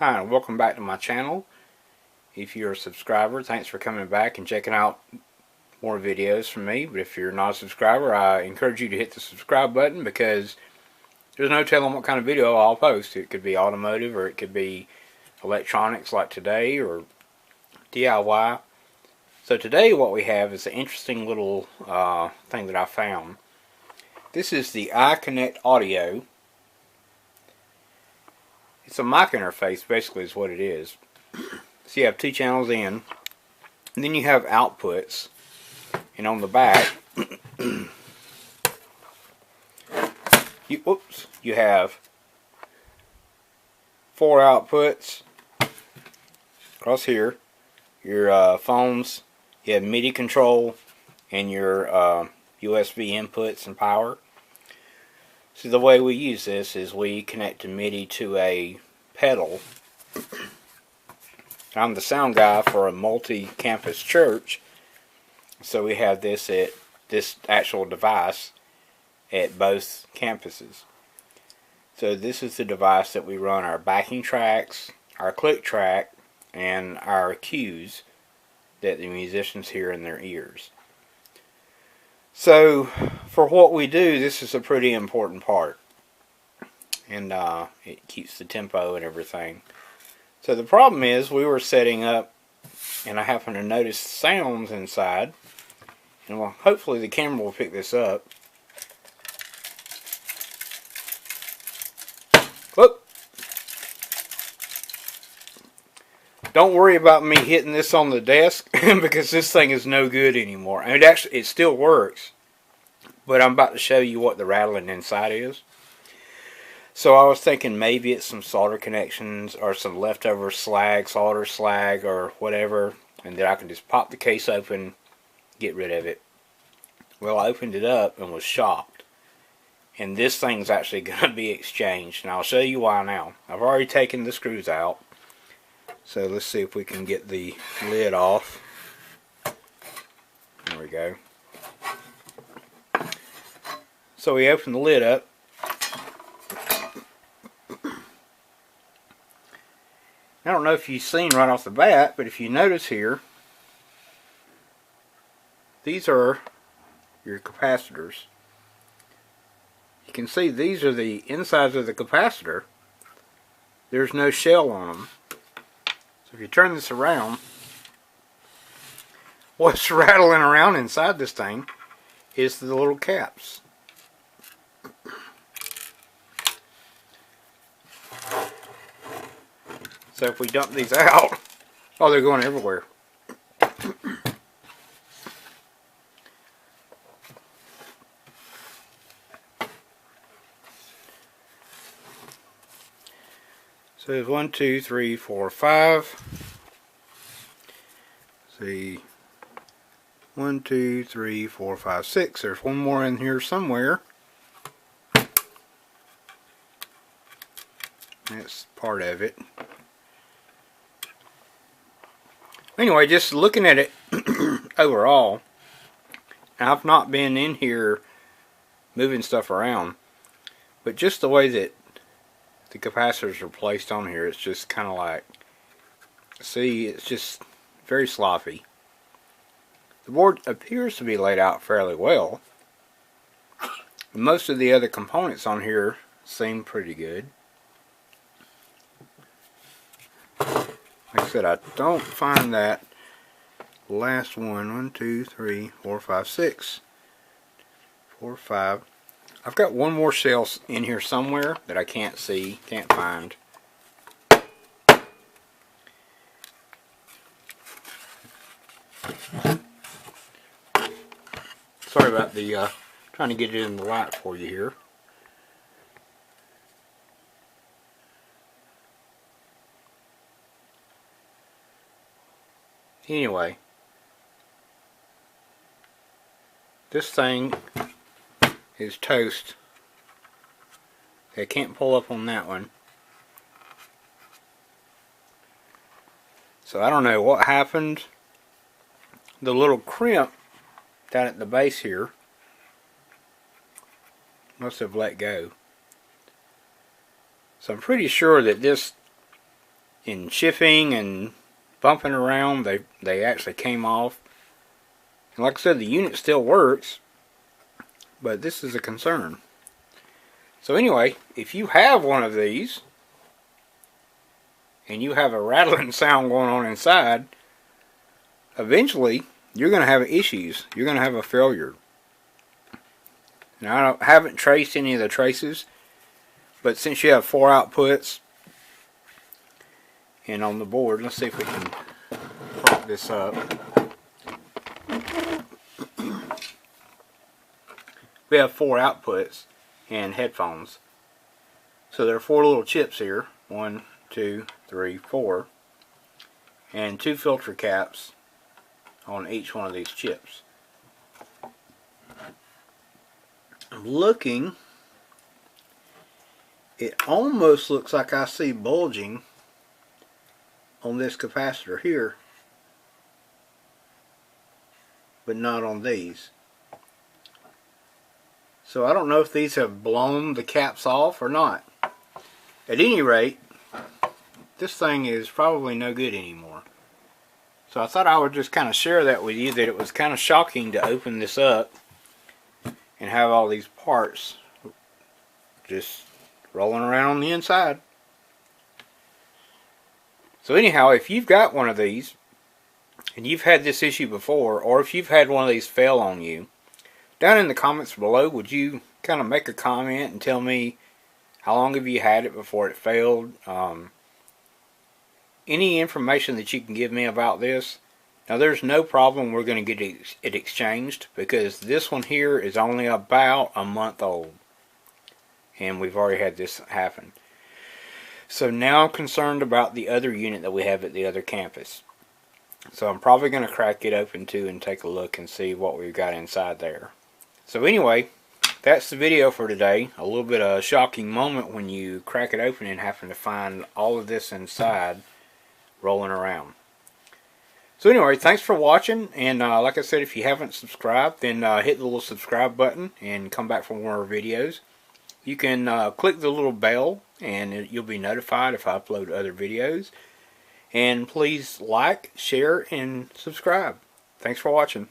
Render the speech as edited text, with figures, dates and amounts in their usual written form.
Hi, and welcome back to my channel. If you're a subscriber, thanks for coming back and checking out more videos from me. But if you're not a subscriber, I encourage you to hit the subscribe button because there's no telling what kind of video I'll post. It could be automotive or it could be electronics like today or DIY. So today what we have is an interesting little thing that I found. This is the iConnect audio. It's a mic interface, basically, is what it is. So you have two channels in, and then you have outputs, and on the back, you have 4 outputs across here. Your phones, you have MIDI control, and your USB inputs and power. So the way we use this is we connect a MIDI to a pedal. I'm the sound guy for a multi-campus church, so we have this actual device at both campuses. So this is the device that we run our backing tracks, our click track, and our cues that the musicians hear in their ears. So for what we do, this is a pretty important part, and it keeps the tempo and everything. So the problem is we were setting up, and I happened to notice sounds inside, and well, hopefully the camera will pick this up. Whoop! Don't worry about me hitting this on the desk because this thing is no good anymore. I mean, it still works, but I'm about to show you what the rattling inside is. So I was thinking maybe it's some solder connections or some leftover slag, solder slag or whatever, and then I can just pop the case open, get rid of it. Well, I opened it up and was shocked. And this thing's actually going to be exchanged, and I'll show you why now. I've already taken the screws out. So let's see if we can get the lid off. There we go. So we open the lid up. I don't know if you've seen right off the bat, but if you notice here, these are your capacitors. You can see these are the insides of the capacitor. There's no shell on them. So if you turn this around, what's rattling around inside this thing is the little caps. So if we dump these out, oh, they're going everywhere. So there's 1, 2, 3, 4, 5. See, 1, 2, 3, 4, 5, 6. There's one more in here somewhere. That's part of it. Anyway, just looking at it overall, I've not been in here moving stuff around, but just the way that the capacitors are placed on here, it's just kind of like, see, it's just very sloppy. The board appears to be laid out fairly well. Most of the other components on here seem pretty good. Like I said, I don't find that last one. 1, 2, 3, 4, 5, 6. 4, 5. I've got one more shell in here somewhere that I can't see, can't find. Sorry about the trying to get it in the light for you here. Anyway, this thing is toast. I can't pull up on that one. So I don't know what happened. The little crimp down at the base here must have let go. So I'm pretty sure that this in shifting and bumping around, they actually came off. And like I said, the unit still works, but this is a concern. So anyway, if you have one of these and you have a rattling sound going on inside, eventually you're going to have issues. You're going to have a failure. Now, I haven't traced any of the traces, but since you have 4 outputs and on the board, let's see if we can prop this up. We have 4 outputs and headphones. So there are 4 little chips here. 1, 2, 3, 4. And 2 filter caps on each one of these chips. I'm looking. It almost looks like I see bulging on this capacitor here, but not on these. So I don't know if these have blown the caps off or not. At any rate, this thing is probably no good anymore. So I thought I would just kind of share that with you, that it was kind of shocking to open this up and have all these parts just rolling around on the inside. So anyhow, if you've got one of these and you've had this issue before, or if you've had one of these fail on you, down in the comments below, would you kind of make a comment and tell me how long have you had it before it failed? Any information that you can give me about this. Now there's no problem, we're going to get it exchanged, because this one here is only about a month old and we've already had this happen. So now I'm concerned about the other unit that we have at the other campus. So I'm probably going to crack it open too and take a look and see what we've got inside there. So anyway, that's the video for today. A little bit of a shocking moment when you crack it open and happen to find all of this inside rolling around. So anyway, thanks for watching, and like I said, if you haven't subscribed, then hit the little subscribe button and come back for more videos. You can click the little bell and you'll be notified if I upload other videos. And please like, share, and subscribe. Thanks for watching.